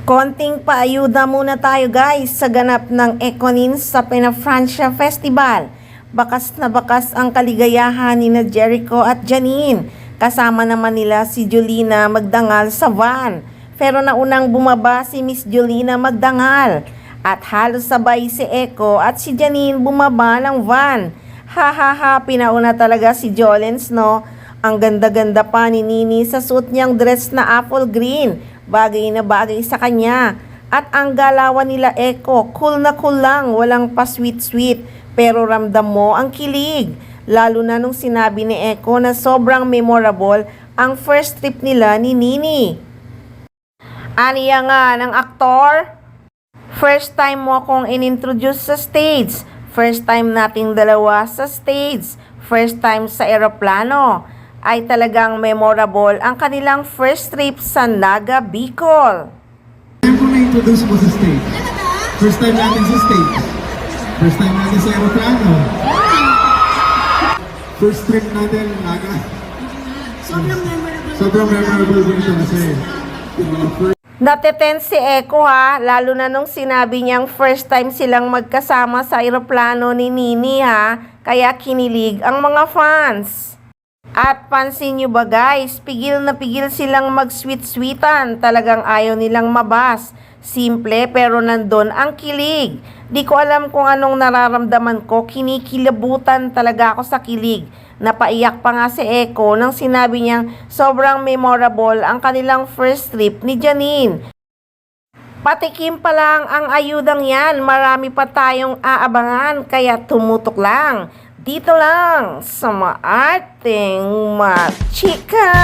Konting paayuda muna tayo guys sa ganap ng Econins sa Pina-Francia Festival. Bakas na bakas ang kaligayahan ni na Jericho at Janine. Kasama naman nila si Jolina Magdangal sa van. Pero naunang bumaba si Miss Jolina Magdangal. At halos sabay si Eco at si Janine bumaba ng van. Ha, pinauna talaga si Jolens, no? Ang ganda-ganda pa ni Nini sa suot niyang dress na apple green. Bagay na bagay sa kanya. At ang galawan nila Eco, cool na cool lang, walang pa sweet-sweet. Pero ramdam mo ang kilig. Lalo na nung sinabi ni Eco na sobrang memorable ang first trip nila ni Nini. Aniya nga ng aktor, first time mo akong inintroduce sa stage. First time nating dalawa sa stage. First time sa eroplano. Ay talagang memorable ang kanilang first trip sa Naga, Bicol. Time ko na-introduce mo sa stage. First time natin sa stage. First time natin sa aeroplano. First trip natin, Naga. Sobrang memorable din siya kasi. Natetense si Eco ha, lalo na nung sinabi niyang first time silang magkasama sa eroplano ni Nini ha, kaya kinilig ang mga fans. At pansin nyo ba guys, pigil na pigil silang mag-sweet-sweetan, talagang ayaw nilang mabas. Simple pero nandun ang kilig. Di ko alam kung anong nararamdaman ko, kinikilabutan talaga ako sa kilig. Napaiyak pa nga si Eco nang sinabi niyang sobrang memorable ang kanilang first trip ni Janine. Patikim pa lang ang ayudang yan, marami pa tayong aabangan kaya tumutok lang. Dito lang sa Maarteng Machika!